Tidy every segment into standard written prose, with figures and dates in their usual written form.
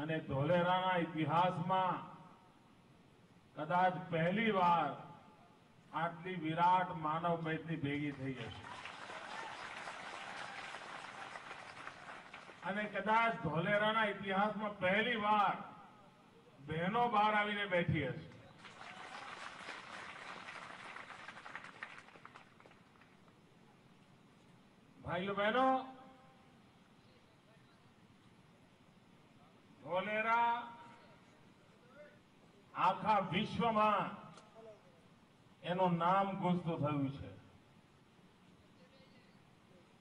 અને ધોલેરાના ઇતિહાસમાં કદાચ પહેલી વાર આટલી વિરાટ માનવ મૈત્રી ભેગી થઈ હશે અને કદાચ ધોલેરાના ઇતિહાસમાં પહેલી વાર બહેનો બહાર આવીને બેઠી હશે. ભાઈઓ બહેનો, ધોલેરા આખા વિશ્વમાં એનું નામ ગુંજતું થયું છે.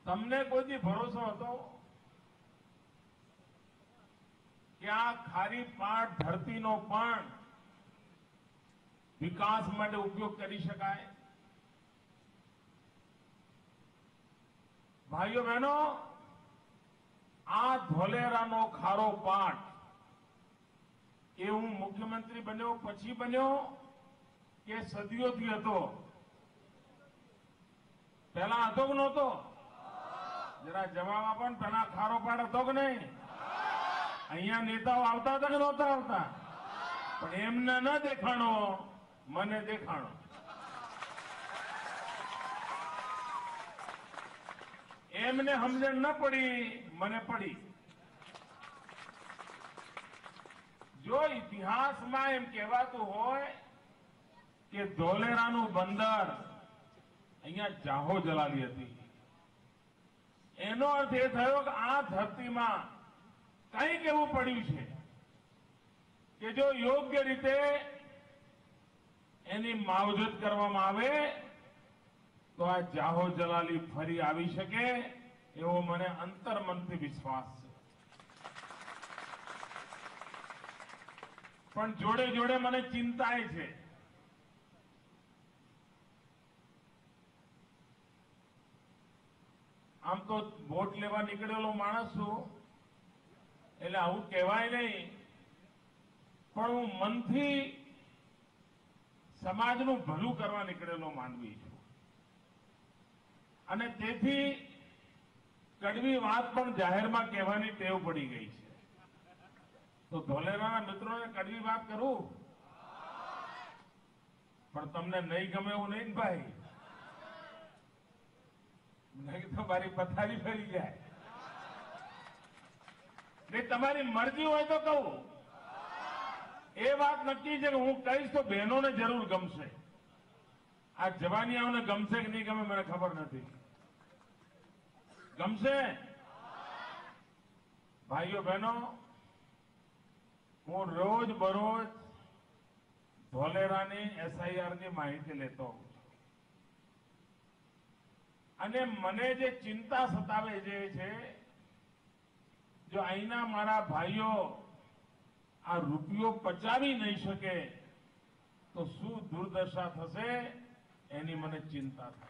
તમને કોઈથી ભરોસો હતો કે આ ખારી પાટ ધરતીનો પણ વિકાસ માટે ઉપયોગ કરી શકાય? ભાઈઓ બહેનો, આ ધોલેરાનો ખારો પાટ એ હું મુખ્યમંત્રી બન્યો પછી બન્યો કે સદીઓથી હતો? પહેલા હતો કે નહોતો? જરા જવાબ આપો ને. પહેલા ખારો પાટ હતો કે નહીં? અહીંયા નેતાઓ આવતા હતા કે નહોતા આવતા? પણ એમને ન દેખાણો, મને દેખાણો. એમને સમજણ ન પડી, મને પડી. જો ઇતિહાસમાં એમ કહેવાતું હોય કે ધોલેરાનું બંદર અહીંયા જાહો જલાલી હતી, એનો અર્થ એ થયો કે આ ધરતીમાં કંઈક એવું પડ્યું છે કે જો યોગ્ય રીતે એની માવજત કરવામાં આવે તો આ જાહો જલાલી ફરી આવી શકે, એવો મને અંતર્મનથી વિશ્વાસ છે. પણ જોડે જોડે મને ચિંતાય છે. આમ તો વોટ લેવા નીકળેલો માણસ છું એટલે આવું કહેવાય નહીં, પણ હું મનથી સમાજનું ભલું કરવા નીકળેલો માનવી છું અને તેથી કડવી વાત પણ જાહેરમાં કહેવાની ટેવ પડી ગઈ છે. તો ધોલેરાના મિત્રોને કડવી વાત કરું, પણ તમને નહીં ગમે એવું નહીં ભાઈ, નહીં તો મારી પથારી ફરી જાય. નહીં તમારી મરજી હોય તો કહું. એ વાત નક્કી છે કે હું કહીશ તો બહેનોને જરૂર ગમશે. આ જવાનિયાઓને ગમશે કે નહીં ગમે મને ખબર નથી. ગમશે? ભાઈઓ બહેનો, હું રોજ બરોજ ધોલેરાની એસઆઈઆરની માહિતી લેતો હોઉં છું અને મને જે ચિંતા સતાવે છે, જો અહીંના મારા ભાઈઓ આ રૂપિયો પચાવી નહીં શકે તો શું દુર્દશા થશે એની મને ચિંતા થાય.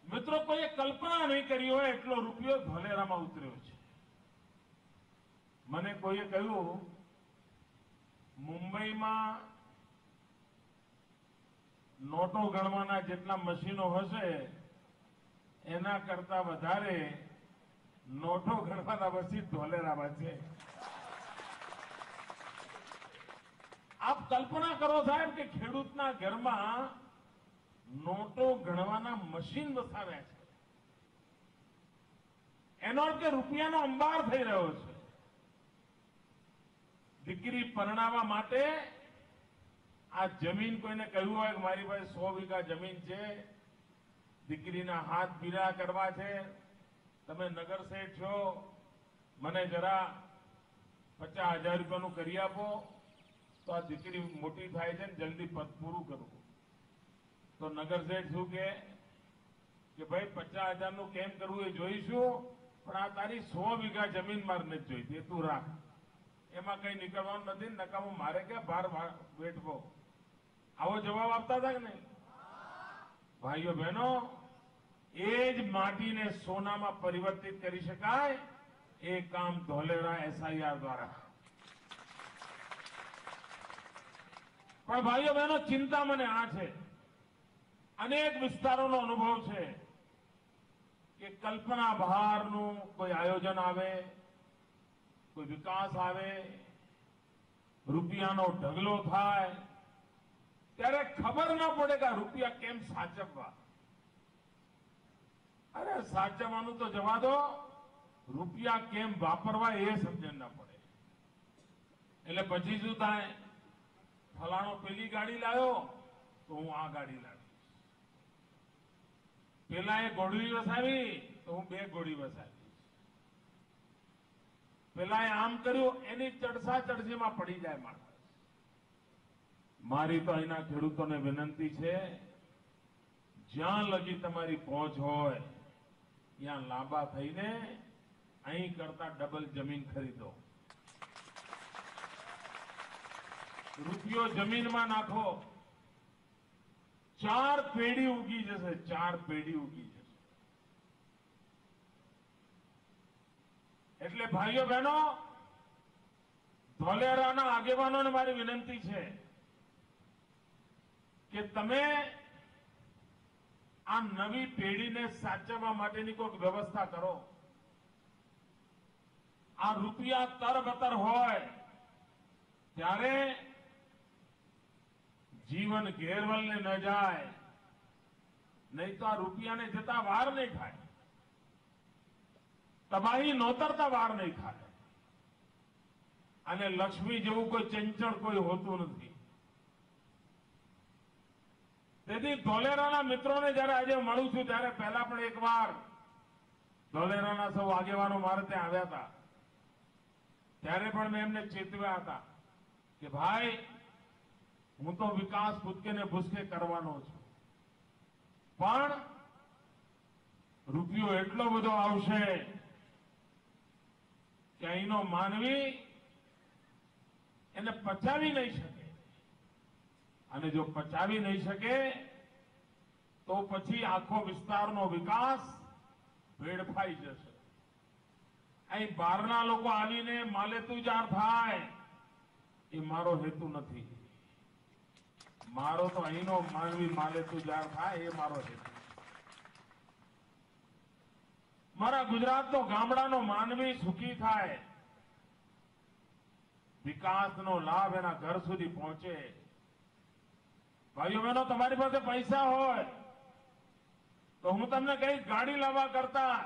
મિત્રો, કોઈએ કલ્પના નહીં કરી હોય એટલો રૂપિયો ધોલેરામાં ઉતર્યો છે. મને કોઈએ કહ્યું મુંબઈમાં નોટો ગણવાના જેટલા મશીનો હશે એના કરતા વધારે નોટો ગણવાના મશીન ધોલેરામાં છે. આપ કલ્પના કરો સાહેબ કે ખેડૂતના ઘરમાં નોટો ગણવાના મશીન વસાવ્યા છે. એનો અર્થ કે રૂપિયાનો અંબાર થઈ રહ્યો છે. દીકરી પરણાવવા માટે આ જમીન કોઈને કહ્યું હોય કે મારી પાસે 100 વીઘા જમીન છે, દીકરીના હાથ પીળા કરવા છે, તમે નગર શેઠ છો, મને જરા 50,000 રૂપિયાનું કરી આપો તો આ દીકરી મોટી થાય છે ને જલ્દી પદ પૂરું કરવું. તો નગર શેઠ શું કે ભાઈ 50,000નું કેમ કરવું એ જોઈશું, પણ આ તારી 100 વીઘા જમીન મારે નથી જોઈતી, તું રાખ, એમાં કઈ નીકળવાનું નથી, નકામું મારે ક્યાં ભાર વેઠવો. આવો જવાબ આપતા હતા કે નહીં? ભાઈઓ બહેનો, એ જ માટીને સોનામાં પરિવર્તિત કરી શકાય એ કામ ધોલેરા એસઆઈઆર દ્વારા. પણ ભાઈઓ બહેનો, ચિંતા મને આ છે, અનેક વિસ્તારોનો અનુભવ છે કે કલ્પના બહારનું કોઈ આયોજન આવે, કોઈ વિકાસ આવે, રૂપિયાનો ઢગલો થાય, ત્યારે ખબર ન પડે કે આ રૂપિયા કેમ સાચવવા. અરે સાચવવાનું તો જવા દો, રૂપિયા કેમ વાપરવા એ સમજણ ન પડે. એટલે પછી શું થાય, ફલાણો પેલી ગાડી લાવ્યો તો હું આ ગાડી લાવીશ, પેલા એ ઘોડી વસાવી તો હું 2 ઘોડી વસાવીશ, પેલા એ આમ કર્યું, એની ચડસા ચડસીમાં પડી જાય માણસ. મારી તો અહીંના ખેડૂતોને વિનંતી છે, જ્યાં લગી તમારી પહોંચ હોય ત્યાં લાંબા થઈને અહીં કરતા ડબલ જમીન ખરીદો. રૂપિયો જમીનમાં નાખો, 4 પેઢી ઉગી જશે, 4 પેઢી ઉગી જશે. એટલે ભાઈઓ બહેનો, ધોલેરાના આગેવાનોને મારી વિનંતી છે કે તમે આ નવી પેઢીને સાચવવા માટેની કોઈક વ્યવસ્થા કરો. આ રૂપિયા તરબતર હોય ત્યારે જીવન ઘેરવલને ન જાય, નહીં તો આ રૂપિયાને જતા વાર નહીં થાય, તબાહી નોતરતા વાર નહીં થાય. અને લક્ષ્મી જેવું કોઈ ચંચળ કોઈ હોતું નથી. તેથી ધોલેરાના મિત્રોને જયારે આજે મળું છું, ત્યારે પહેલા પણ એકવાર ધોલેરાના સૌ આગેવાનો મારે ત્યાં આવ્યા હતા, ત્યારે પણ મેં એમને ચેતવ્યા હતા કે ભાઈ, હું તો વિકાસ કૂદકે ને ભૂસકે કરવાનો છું, પણ રૂપિયો એટલો બધો આવશે કે અહીંનો માનવી એને પચાવી નહીં શકે. અને જો પચાવી નહીં શકે તો પછી આખો વિસ્તારનો વિકાસ વેડફાઈ જશે. અહીં બહારના લોકો આવીને માલેતુજાર થાય એ મારો હેતુ નથી. મારો તો અહીંનો માનવી માલેતુજાર થાય એ મારો હેતુ. મારા ગુજરાતનો ગામડાનો માનવી સુખી થાય, વિકાસનો લાભ એના ઘર સુધી પહોંચે. ભાઈઓ બહેનો, તમારી પાસે પૈસા હોય તો હું તમને કઈ ગાડી લાવવા કરતા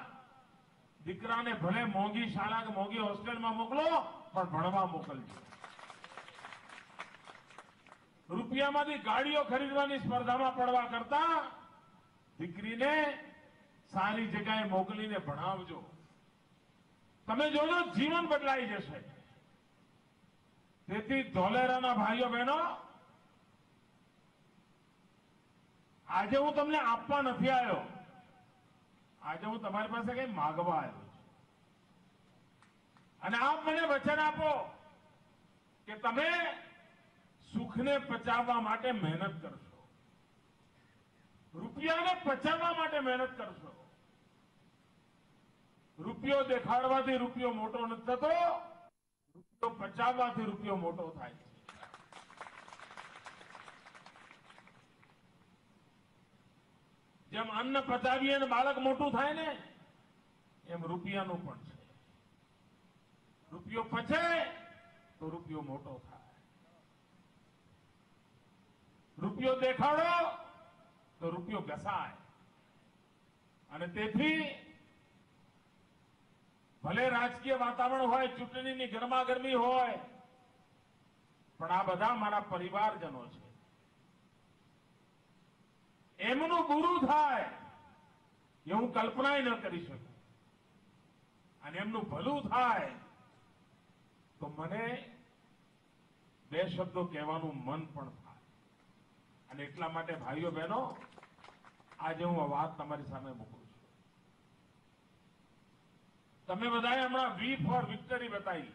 દીકરાને ભલે મોંઘી શાળા કે મોંઘી હોસ્ટેલમાં મોકલો, પણ ભણવા મોકલજો. રૂપિયામાંથી ગાડીઓ ખરીદવાની સ્પર્ધામાં પડવા કરતા દીકરીને સારી જગ્યાએ મોકલીને ભણાવજો. તમે જોજો, જીવન બદલાઈ જશે. તેથી ધોલેરાના ભાઈઓ બહેનો, આજે હું તમને આપવા નથી આવ્યો, આજે હું તમારી પાસે કઈ માગવા આવ્યો છું. અને આપ મને વચન આપો કે તમે સુખને પચાવવા માટે મહેનત કરશો, રૂપિયાને પચાવવા માટે મહેનત કરશો. રૂપિયો દેખાડવાથી રૂપિયો મોટો નથી થતો, રૂપિયો પચાવવાથી રૂપિયો મોટો થાય છે. જેમ અન્ન પચાવીએ અને બાળક મોટું થાય ને, એમ રૂપિયાનું પણ છે. રૂપિયો પચે તો રૂપિયો મોટો થાય, રૂપિયો દેખાડો તો રૂપિયો ઘસાય. અને તેથી ભલે રાજકીય વાતાવરણ હોય, ચૂંટણીની ગરમાગરમી હોય, પણ આ બધા મારા પરિવારજનો છે. એમનું બુરું થાય એ હું કલ્પના ન કરી શકું, અને એમનું ભલું થાય તો મને 2 શબ્દો કહેવાનું મન પણ થાય. અને એટલા માટે ભાઈઓ બહેનો, આજે હું આ વાત તમારી સામે મૂકું છું. તમે બધાએ હમણાં વી ફોર વિક્ટરી બતાવી,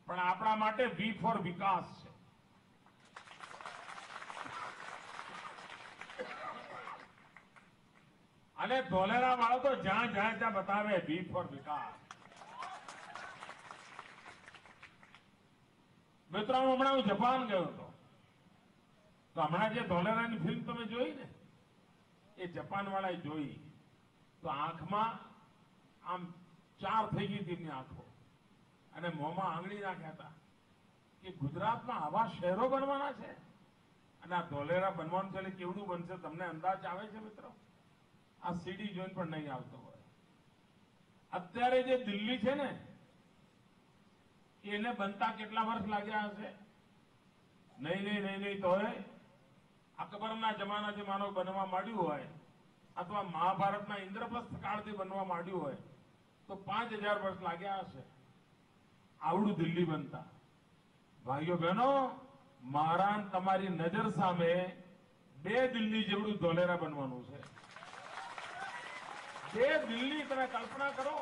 પણ આપણા માટે વી ફોર વિકાસ છે. અને ધોલેરા વાળો તો જ્યાં જ્યાં ત્યાં બતાવે વી ફોર વિકાસ. મિત્રો, હમણાં હું જપાન ગયો હતો, તો હમણાં જે ધોલેરાની ફિલ્મ તમે જોઈ ને, એ જાપાનવાળાએ જોઈ તો આંખમાં આમ ચાર થઈ ગઈ તેમની આંખો અને મોંમાં આંગળી નાખ્યા હતા કે ગુજરાતમાં આવા શહેરો બનવાના છે અને આ ધોલેરા બનવાનું છે એટલે કેવડું બનશે તમને અંદાજ આવે છે મિત્રો? આ સીડી જોઈને પણ નહીં આવતો હોય. અત્યારે જે દિલ્હી છે ને એને બનતા કેટલા વર્ષ લાગ્યા હશે? નહીં તો અકબરના જમાનાથી માનવ બનવા માંડ્યું હોય અથવા મહાભારતના ઇન્દ્રપ્રસ્થ કાળથી બનવા માંડ્યું હોય તો 5000 વર્ષ લાગ્યા હશે આવડું દિલ્હી બનતા. ભાઈઓ બહેનો, મારા તમારી નજર સામે 2 દિલ્હી જેવડું ધોલેરા બનવાનું છે. 2 દિલ્હી, તમે કલ્પના કરો.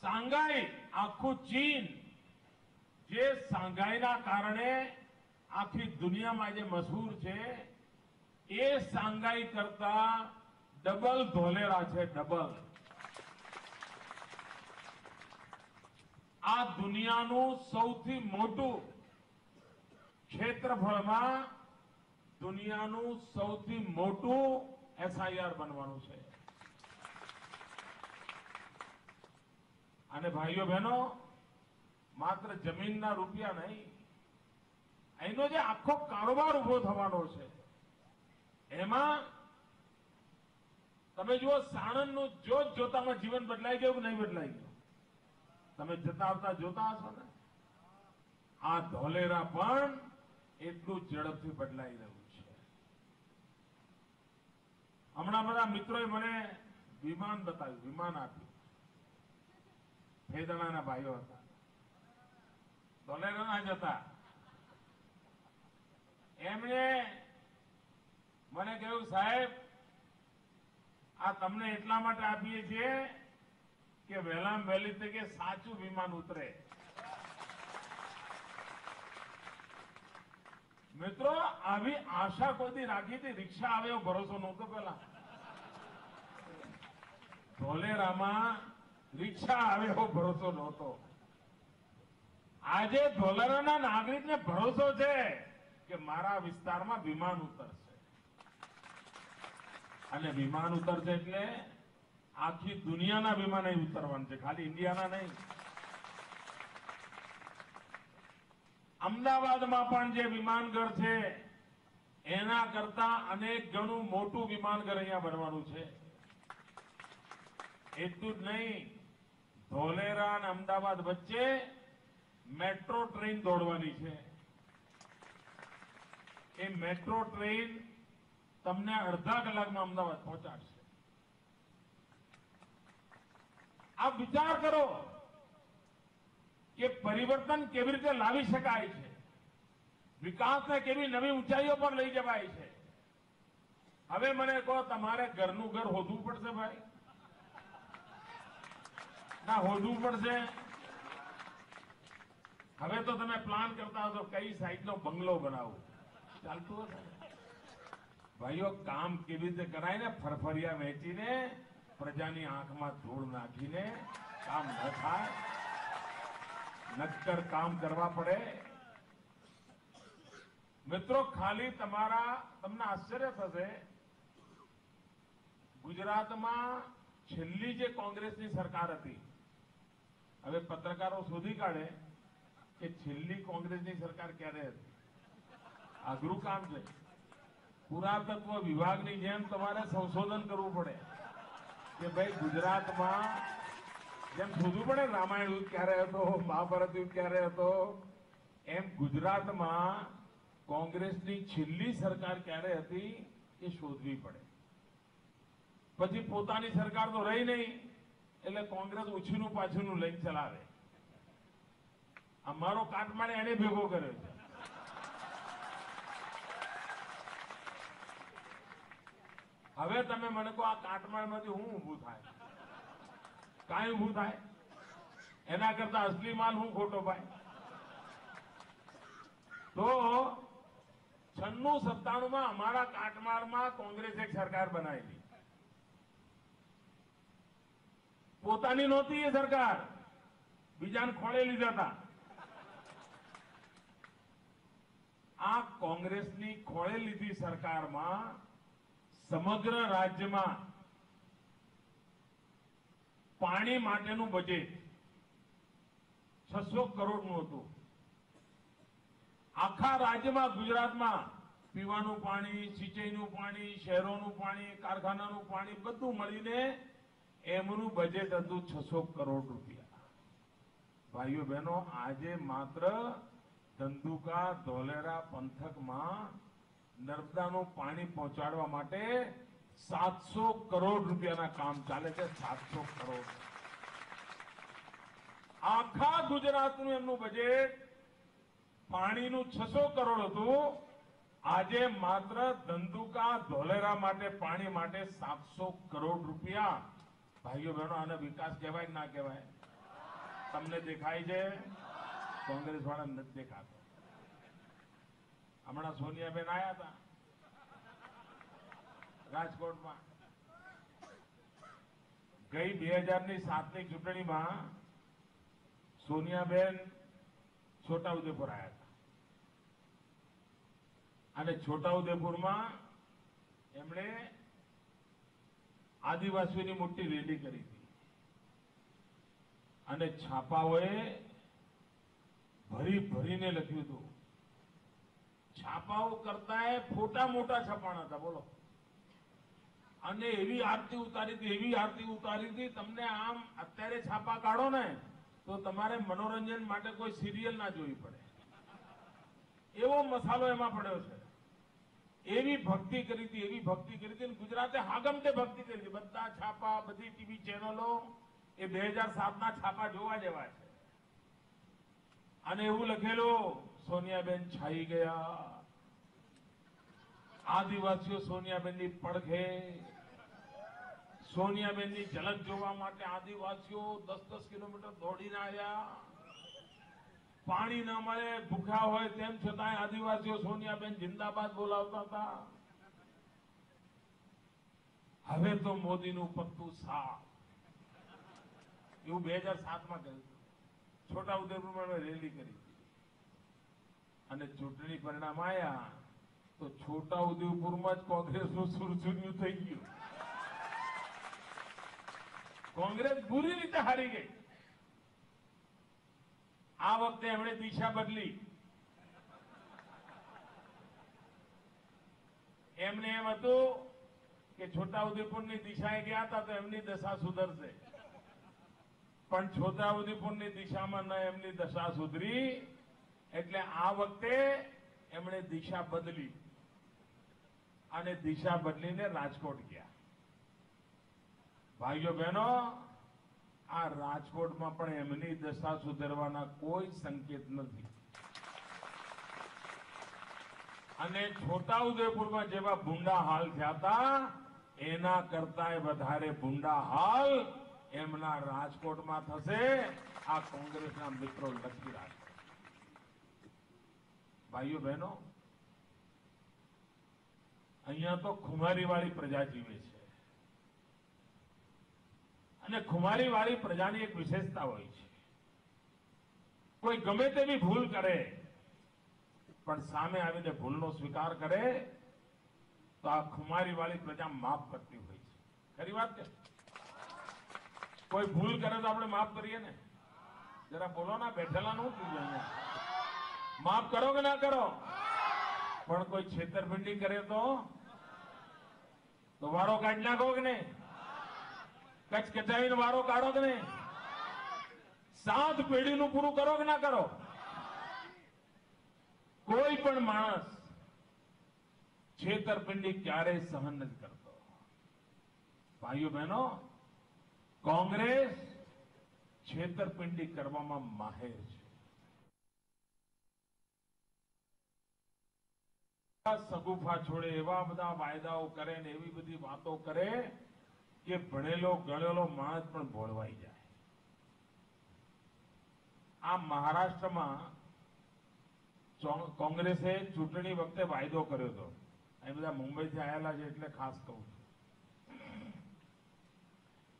શાંઘાઈ, આખું ચીન જે શાંઘાઈના કારણે આખી દુનિયામાં જે મશહૂર છે એ શાંઘાઈ કરતા ડબલ ધોલેરા છે, ડબલ. આ દુનિયાનું સૌથી મોટું ક્ષેત્રફળમાં દુનિયાનું સૌથી મોટું એસઆઈઆર બનવાનું છે. અને ભાઈઓ બહેનો, માત્ર જમીનના રૂપિયા નહીં, એનો જે આખો કારોબાર ઉભો થવાનો છે એમાં તમે જુઓ, સાણંદનું જોતામાં જીવન બદલાઈ ગયું કે નહીં બદલાઈ ગયું? તમે જતા આવતા જોતા હશો ને. આ ધોલેરા પણ એટલું ઝડપથી બદલાઈ રહ્યું છે. હમણાં બધા મિત્રોએ મને વિમાન બતાવ્યું, વિમાન આપ્યું. ફેદણાના ભાઈઓ હતા, ધોલેરાના જ હતા. એમણે મને કહ્યું, સાહેબ આ તમને એટલા માટે આપીએ છીએ કે વહેલામાં વહેલી તકે સાચું વિમાન ઉતરે. મિત્રો, આવી આશા કોઈથી રાખી હતી? રિક્ષા આવે એવો ભરોસો નહોતો પેલા. ધોલેરામાં રિક્ષા આવે એવો ભરોસો નહોતો. આજે ધોલેરાના નાગરિકને ભરોસો છે કે મારા વિસ્તારમાં વિમાન ઉતરશે. અને વિમાન ઉતરશે એટલે આખી દુનિયાના વિમાન અહીં ઉતરવાનું છે, ખાલી ઇન્ડિયાના નહીં. અમદાવાદમાં પણ જે વિમાનઘર છે એના કરતા અનેક ગણું મોટું વિમાનઘર અહીંયા બનવાનું છે. એટલું જ નહીં, ધોલેરા અને અમદાવાદ વચ્ચે મેટ્રો ટ્રેન દોડવાની છે. એ મેટ્રો ટ્રેન તમને અડધા કલાકમાં અમદાવાદ પહોંચાડશે. આપ વિચાર કરો કે પરિવર્તન કેવી રીતે લાવી શકાય છે, વિકાસને કેવી નવી ઊંચાઈઓ પર લઈ જવાય છે. હવે મને કહો, તમારે ઘરનું ઘર હોદવું પડશે ભાઈ? ના, હોદવું પડશે. હવે તો તમે પ્લાન કરતા હશો કઈ સાઈડનો બંગલો બનાવો. ચાલતું હશે ભાઈઓ. કામ કેવી રીતે કરાય ને? ફરફરિયા વેચીને, પ્રજાની આંખમાં ધૂળ નાખીને કામ ન થાય. નક્કર કામ કરવા પડે. મિત્રો, ખાલી તમને આશ્ચર્ય થશે, ગુજરાતમાં છેલ્લી જે કોંગ્રેસની સરકાર હતી, હવે પત્રકારો શોધી કાઢે કે છેલ્લી કોંગ્રેસની સરકાર ક્યારે હતી. અઘરું કામ છે. પુરાતત્વ વિભાગની જેમ તમારે સંશોધન કરવું પડે કે ભાઈ ગુજરાતમાં જેમ શોધવું પડે રામાયણ યુદ્ધ ક્યારે હતો, મહાભારત યુદ્ધ ક્યારે હતો, એમ ગુજરાતમાં કોંગ્રેસની છેલ્લી સરકાર ક્યારે હતી એ શોધવી પડે. પછી પોતાની સરકાર તો રહી નહીં એટલે કોંગ્રેસ ઉછીનું પાછુંનું લઈને ચલાવે. અમારો કાટમાળ એને ભેગો કર્યો છે. હવે તમે મને કહો, આ કાટમાળમાંથી હું ઊભું થાય? કાંઈ ઊભું થાય? એના કરતા અસલી માલ હું ખોટો ભાઈ. તો 96-97 અમારા કાટમાળમાં કોંગ્રેસે એક સરકાર બનાવેલી. પોતાની નહોતી એ સરકાર, બીજાને ખોળે લીધા હતા. આ કોંગ્રેસની ખોળે લીધી સરકારમાં સમગ્ર રાજ્યમાં પાણી માટેનું બજેટ 600 કરોડનું હતું. આખા રાજ્યમાં ગુજરાતમાં પીવાનું પાણી, સિંચાઈનું પાણી, શહેરોનું પાણી, કારખાનાનું પાણી બધું મળીને એમનું બજેટ હતું 600 કરોડ રૂપિયા. ભાઈઓ બહેનો, આજે માત્ર ધંધુકા ધોલેરા પંથકમાં નર્મદાનું પાણી પહોંચાડવા માટે 700 કરોડ રૂપિયાના કામ ચાલે છે. 700 કરોડ. આખા ગુજરાતનું એમનું બજેટ પાણીનું 600 કરોડ હતું. આજે માત્ર ધંધુકા ધોલેરા માટે પાણી માટે 700 કરોડ રૂપિયા. ભાઈઓ બહેનો, આને વિકાસ કહેવાય કે ના કહેવાય? તમને દેખાય છે? કોંગ્રેસ વાળા નથી દેખાતો. હમણાં સોનિયાબેન આવ્યા હતા રાજકોટમાં. ગઈ 2007ની ચૂંટણીમાં સોનિયાબેન છોટાઉદેપુર આવ્યા હતા અને છોટાઉદેપુરમાં એમણે આદિવાસીઓની મોટી રેલી કરી હતી અને છાપાઓએ ભરી ભરીને લખ્યું હતું. છાપાઓ કરતા ફોટા મોટા છપાણા હતા. બોલો. અને એવી આરતી ઉતારી હતી તમને આમ અત્યારે છાપા કાઢો ને તો તમારે મનોરંજન માટે કોઈ સિરિયલ ના જોવી પડે, એવો મસાલો એમાં પડ્યો છે. એવી ભક્તિ કરી હતી ગુજરાતે હાગમતે ભક્તિ કરી હતી. બધા છાપા, બધી ટીવી ચેનલો એ 2007ના છાપા જોવા જેવા છે. અને એવું લખેલું, સોનિયાબેન છાઈ ગયા, આદિવાસીઓ સોનિયાબેનની પડખે. સોનિયાબેનની ઝલક જોવા માટે આદિવાસીઓ 10-10 કિલોમીટર દોડીને આવ્યા. પાણી ન મળે, ભૂખ્યા હોય તેમ છતાંય આદિવાસીઓ સોનિયાબેન જિંદાબાદ બોલાવતા હતા. હવે તો મોદીનું પત્તું સાફ, એવું 2007માં કહ્યું. છોટાઉદેપુરમાં રેલી કરી અને ચૂંટણી પરિણામ આવ્યા તો છોટાઉદેપુરમાં જ કોંગ્રેસનું સુરસુર્યું થઈ ગયું. કોંગ્રેસ બુરી રીતે હારી ગઈ. આ વખતે એમણે દિશા બદલી. એમને એમ હતું કે છોટાઉદેપુરની દિશાએ ગયા હતા તો એમની દશા સુધરશે, પણ છોટાઉદેપુરની દિશામાં ન એમની દશા સુધરી. એટલે આ વખતે એમણે દિશા બદલી અને દિશા બદલીને રાજકોટ ગયા. ભાઈઓ બહેનો, આ રાજકોટમાં પણ એમની દશા સુધરવાના કોઈ સંકેત નથી. અને છોટાઉદેપુરમાં જેવા ભૂંડા હાલ થયા હતા એના કરતાંય વધારે ભૂંડા હાલ એમના રાજકોટમાં થશે. આ કોંગ્રેસના મિત્રો લખી રાખે. ભાઈઓ બહેનો, અહીંયા તો ખુમારીવાળી પ્રજા જીવે છે અને ખુમારીવાળી પ્રજાની એક વિશેષતા હોય છે. કોઈ ગમે તેવી ભૂલ કરે પણ સામે આવીને ભૂલનો સ્વીકાર કરે તો આ ખુમારીવાળી પ્રજા માફ કરતી હોય છે. ખરી વાત છે? કોઈ ભૂલ કરે તો આપણે માફ કરીએ ને? જરા બોલો ના, બેઠેલા નું થયું અહીંયા. માફ કરો કે ના કરો? પણ કોઈ છેતરપિંડી કરે તો વારો કાઢી નાખો કે નહીં? કચ્છ કચાવીને વારો કાઢો કે નહીં? 7 પેઢીનું પૂરું કરો કે ના કરો? કોઈ પણ માણસ છેતરપિંડી ક્યારેય સહન નથી કરતો. ભાઈઓ બહેનો, કોંગ્રેસ છેતરપિંડી કરવામાં માહેર છે. સગુફા છોડે, એવા બધા વાયદાઓ કરે ને એવી બધી વાતો કરે કે ભણેલો ગણેલો માણસ પણ ભોળવાઈ જાય. આ મહારાષ્ટ્રમાં કોંગ્રેસે ચૂંટણી વખતે વાયદો કર્યો હતો. એ બધા મુંબઈથી આવેલા છે એટલે ખાસ કહું છું.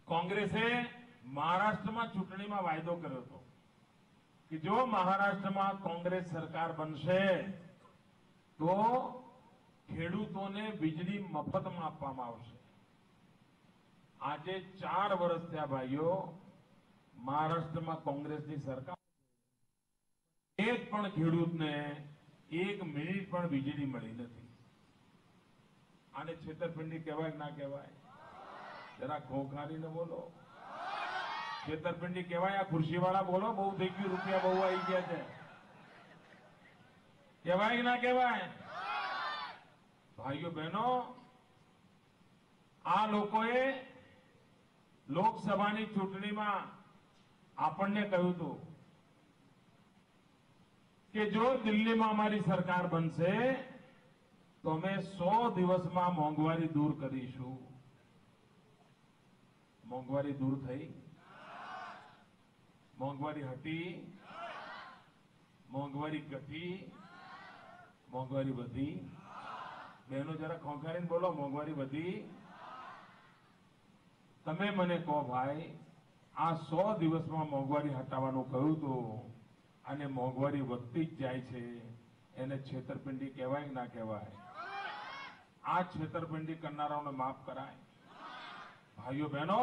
કોંગ્રેસે મહારાષ્ટ્રમાં ચૂંટણીમાં વાયદો કર્યો હતો કે જો મહારાષ્ટ્રમાં કોંગ્રેસ સરકાર બનશે તો ખેડૂતોને વીજળી મફતમાં આપવામાં આવશે. આજે 4 વર્ષ થયા ભાઈઓ, મહારાષ્ટ્રમાં કોંગ્રેસની સરકાર, એક પણ ખેડૂતને 1 મિનિટ પણ વીજળી મળી નથી. આને છેતરપિંડી કહેવાય કે ના કહેવાય? જરા ખોખારીને બોલો. છેતરપિંડી કહેવાય? આ ખુરશીવાળા બોલો. બહુ થઈ ગયું, રૂપિયા બહુ આવી ગયા છે. કહેવાય કે ના કહેવાય? ભાઈઓ બહેનો, આ લોકોએ લોકસભાની ચૂંટણીમાં આપણને કહ્યું હતું કે જો દિલ્હીમાં અમારી સરકાર બનશે તો અમે 100 દિવસમાં મોંઘવારી દૂર કરીશું. મોંઘવારી દૂર થઈ? મોંઘવારી હટી? મોંઘવારી ઘટી? મોંઘવારી વધી? બહેનો જરા ખોંખારીને બોલો, મોંઘવારી વધી? તમે મને કહો ભાઈ, આ 100 દિવસમાં મોંઘવારી હટાવવાનું કહ્યું હતું અને મોંઘવારી વધતી જ જાય છે, એને છેતરપિંડી કહેવાય કે ના કહેવાય? આ છેતરપિંડી કરનારાઓને માફ કરાય? ભાઈઓ બહેનો,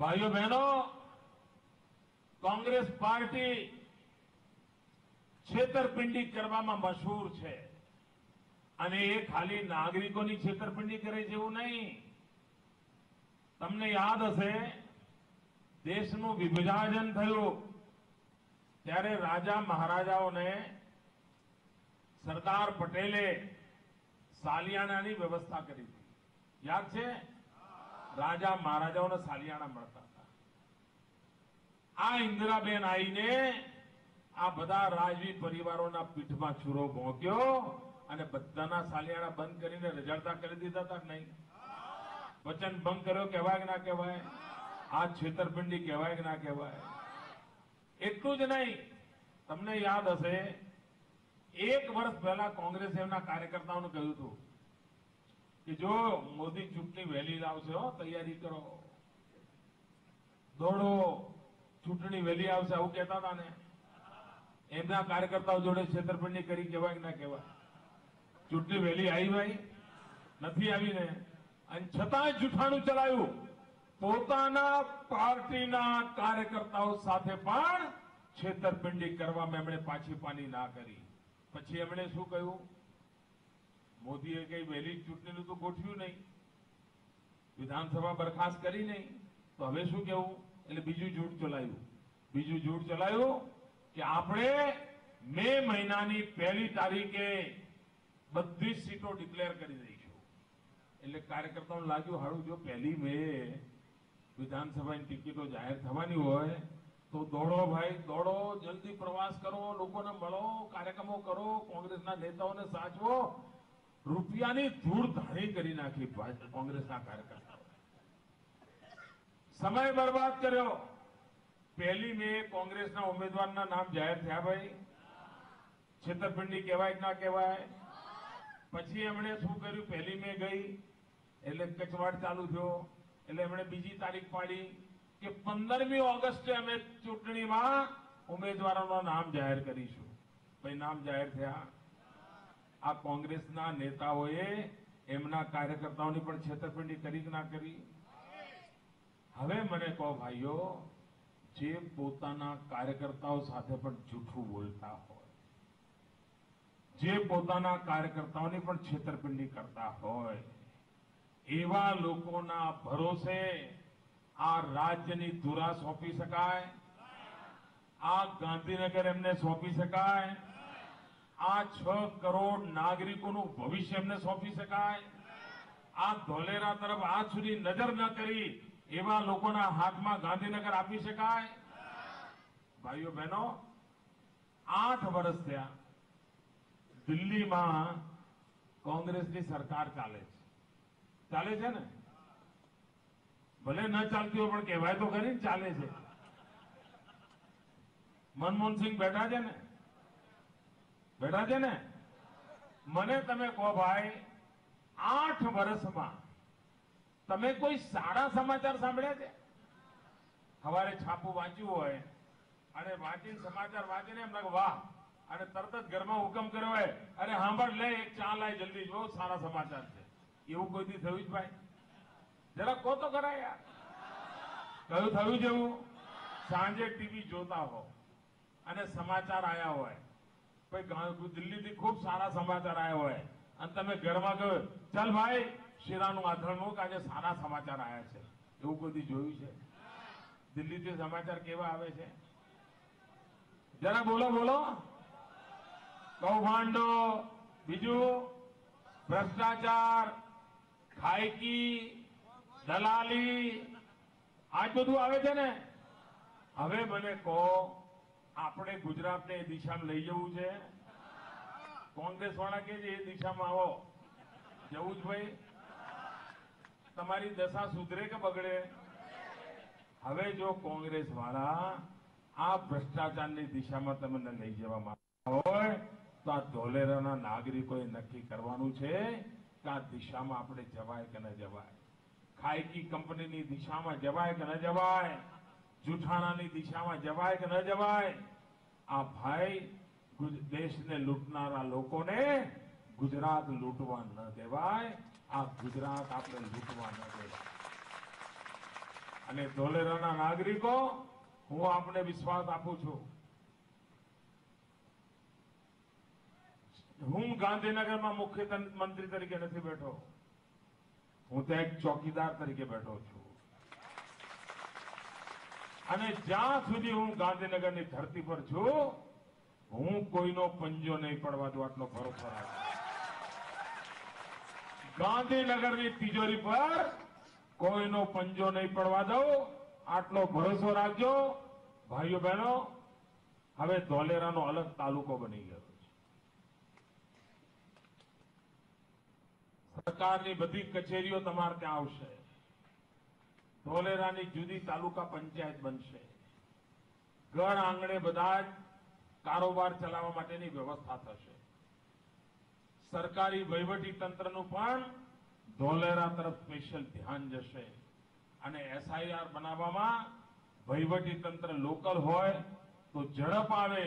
ભાઈઓ બહેનો, કોંગ્રેસ પાર્ટી છેતરપિંડી કરવામાં મશહૂર છે. અને એ ખાલી નાગરિકોની છેતરપિંડી કરે છે એવું નહીં. તમને યાદ હશે, દેશનું વિભાજન થયું ત્યારે રાજા મહારાજાઓને સરદાર પટેલે સાલિયાણાની વ્યવસ્થા કરી હતી. યાદ છે? રાજા મહારાજાઓને સાલિયાણા મળતા હતા. આ ઇન્દિરાબેન આવીને આ બધા રાજવી પરિવારોના પીઠમાં છુરો ભોંક્યો અને બધાના સાલિયાણા બંધ કરીને રજળતા કરી દીધા હતા. નહીં? વચન ભંગ કર્યો, કહેવાય કે ના કહેવાય? આ છેતરપિંડી કહેવાય કે ના કહેવાય? એટલું જ નહીં, તમને યાદ હશે, 1 વર્ષ પહેલા કોંગ્રેસે એમના કાર્યકર્તાઓને કહ્યું હતું કે જો મોદી ચૂંટણી વહેલી લાવશે, તૈયારી કરો, દોડો, ચૂંટણી વહેલી આવશે, આવું કહેતા હતા ને. એમના કાર્યકર્તાઓ જોડે છેતરપિંડી કરી, કહેવાય કે ના કહેવાય? ચૂંટણી વહેલી આવી ભાઈ? નથી આવીને. અને છતાંય જૂઠાણું ચલાવ્યું. પોતાના પાર્ટીના કાર્યકર્તાઓ સાથે પણ છેતરપિંડી કરવામાં એમણે પાછી પાની ના કરી. પછી એમણે શું કહ્યું? મોદીએ કઈ વહેલી ચૂંટણીનું તો ગોઠવ્યું નહીં, વિધાનસભા બરખાસ્ત કરી નહીં, તો હવે શું કહેવું? એટલે બીજું જૂઠ ચલાવ્યું. બીજું જૂઠ ચલાવ્યું કે આપણે મે મહિનાની 1લી તારીખે બધી જ સીટો ડિક્લેર કરી દઈશું. એટલે કાર્યકર્તાઓને લાગ્યું હારું, જો 1લી મે વિધાનસભાની ટિકિટો જાહેર થવાની હોય તો દોડો ભાઈ, દોડો, જલ્દી પ્રવાસ કરો, લોકોને મળો, કાર્યક્રમો કરો, કોંગ્રેસના નેતાઓને સાચવો. રૂપિયાની ધૂળ ધાણી કરી નાખી કોંગ્રેસના કાર્યકર્તાઓ. સમય બરબાદ કર્યો. 1લી મે કોંગ્રેસના ઉમેદવારના નામ જાહેર થયા ભાઈ? છેતરપિંડી કહેવાય કે ના કહેવાય? પછી એમણે શું કર્યું? 1લી મે ગઈ એટલે કચવાટ ચાલુ થયો, એટલે એમણે બીજી તારીખ પાડી કે 15મી ઓગસ્ટે અમે ચૂંટણીમાં ઉમેદવારોના નામ જાહેર કરીશું. ભાઈ નામ જાહેર થયા. આ કોંગ્રેસના નેતાઓએ એમના કાર્યકર્તાઓની પણ છેતરપિંડી કરી કે ના કરી? હવે મને કહો ભાઈઓ, જે પોતાના કાર્યકર્તાઓ સાથે પણ જૂઠું બોલતા હોય, જે પોતાના કાર્યકર્તાઓની પણ છેતરપિંડી કરતા હોય, એવા લોકોના ભરોસે આ રાજ્યની ધુરા સોંપી શકાય? આ ગાંધીનગર એમને સોંપી શકાય? આ 6 કરોડ નાગરિકોનું ભવિષ્ય એમને સોંપી શકાય? આ ધોલેરા તરફ આજ સુધી નજર ન કરી એવા લોકોના હાથમાં ગાંધીનગર આપી શકાય? ભાઈઓ બહેનો, 8 વર્ષ થયા દિલ્હીમાં કોંગ્રેસની સરકાર ચાલે છે. ચાલે છે ને? ભલે ન ચાલતી હોય પણ કહેવાય તો ખરી ને ચાલે છે. મનમોહનસિંહ બેઠા છે ને? બેઠા છે ને? મને તમે કહો ભાઈ, 8 વર્ષમાં તમે કોઈ સારા સમાચાર સાંભળ્યા છે? સવારે છાપું વાંચ્યું હોય અને વાંચીને સમાચાર વાંચીને એમ લાગે વાહ, અને તરત જ ઘરમાં હુકમ કર્યો હોય, અરે સાંભળ લે એક ચા લાય જલ્દી, જો સારા સમાચાર છે. એવું કોઈ દી થયું જ ભાઈ? જરા કહો તો ખરા યાર, કયું થયું જેવું? સાંજે ટીવી જોતા હો અને સમાચાર આયા હોય, ભાઈ દિલ્હીથી ખૂબ સારા સમાચાર આયા હોય અને તમે ઘરમાં કહો ચાલ ભાઈ શીરાનું આથરણ મૂક, આજે સારા સમાચાર આયા છે. એવું કોઈ દી જોયું છે? દિલ્હીથી સમાચાર કેવા આવે છે? જરા બોલો બોલો. કૌભાંડો, બીજું ભ્રષ્ટાચાર, ખાયકી, દલાલી, આજ બધું આવે છે ને. હવે મને કહો, આપણે ગુજરાતને એ દિશામાં લઈ જવું છે? કોંગ્રેસ વાળા કે છે એ દિશામાં આવો, જવું જ ભાઈ? તમારી દશા સુધરે કે બગડે? હવે જો કોંગ્રેસ વાળા આ ભ્રષ્ટાચારની દિશામાં તમને લઈ જવા માંગતા હોય તો આ ધોલેરાના નાગરિકોએ નક્કી કરવાનું છે કે આ દિશામાં આપણે જવાય કે ન જવાય. ખાયકી કંપનીની દિશામાં જવાય કે ન જવાય? જૂઠાણાની દિશામાં જવાય કે ન જવાય? આ ભાઈ દેશને લૂંટનારા લોકોને ગુજરાત લૂંટવા ન દેવાય. આ ગુજરાત આપણે લૂંટવા ન દેવાય. અને ધોલેરાના નાગરિકો, હું આપને વિશ્વાસ આપું છું, હું ગાંધીનગરમાં મુખ્ય મંત્રી તરીકે નથી બેઠો, હું તો એક ચોકીદાર તરીકે બેઠો છું. અને જ્યાં સુધી હું ગાંધીનગરની ધરતી પર છું, હું કોઈનો પંજો નહીં પડવા દઉં, આટલો ભરોસો રાખો. ગાંધીનગરની તિજોરી પર કોઈનો પંજો નહીં પડવા દઉં, આટલો ભરોસો રાખજો. ભાઈઓ બહેનો, હવે ધોલેરાનો અલગ તાલુકો બની ગયો છે. સરકારની બધી કચેરીઓ તમારે ત્યાં આવશે. ધોલેરાની જુદી તાલુકા પંચાયત બનશે. ઘર આંગણે બધા જ કારોબાર ચલાવવા માટેની વ્યવસ્થા થશે. સરકારી વહીવટી તંત્રનું પણ ધોલેરા તરફ સ્પેશિયલ ધ્યાન જશે. અને એસઆઈઆર બનાવવામાં વહીવટી તંત્ર લોકલ હોય તો ઝડપ આવે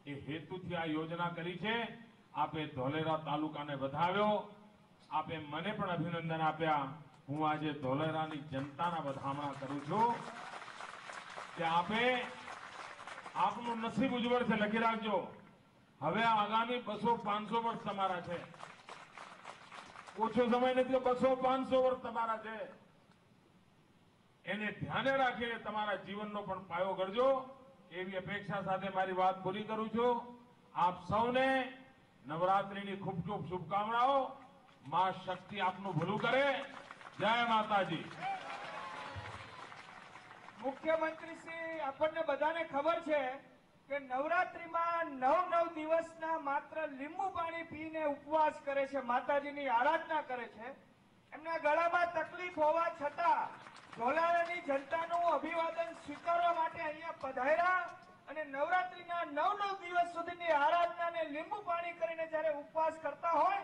એ હેતુથી આ યોજના કરી છે. આપે ધોલેરા તાલુકાને વધાવ્યો, આપે મને પણ અભિનંદન આપ્યા. હું આજે ધોલેરાની જનતાના વધામણા કરું છું કે આપનું નસીબ ઉજ્જવળ છે. લખી રાખજો, હવે આગામી 200-500 વર્ષ તમારા છે. ઓછો સમય નથી, 200-500 વર્ષ તમારા છે. એને ધ્યાને રાખીને તમારા જીવનનો પણ પાયો કરજો, એવી અપેક્ષા સાથે મારી વાત પૂરી કરું છું. આપ સૌને નવરાત્રીની ખૂબ ખૂબ શુભકામનાઓ. માં શક્તિ આપનું ભલું કરે. જય માતાજી. મુખ્યમંત્રી શ્રી, આપણને બધાને ખબર છે કે નવરાત્રીમાં 9 દિવસના માત્ર લીંબુ પાણી પીને ઉપવાસ કરે છે, માતાજીની આરાધના કરે છે. એમના ગળામાં તકલીફ હોવા છતાં ધોલેરાની જનતાનું અભિવાદન સ્વીકારવા માટે અહીંયા પધાર્યા અને નવરાત્રીના 9 દિવસ સુધીની આરાધનાને લીંબુ પાણી કરીને જ્યારે ઉપવાસ કરતા હોય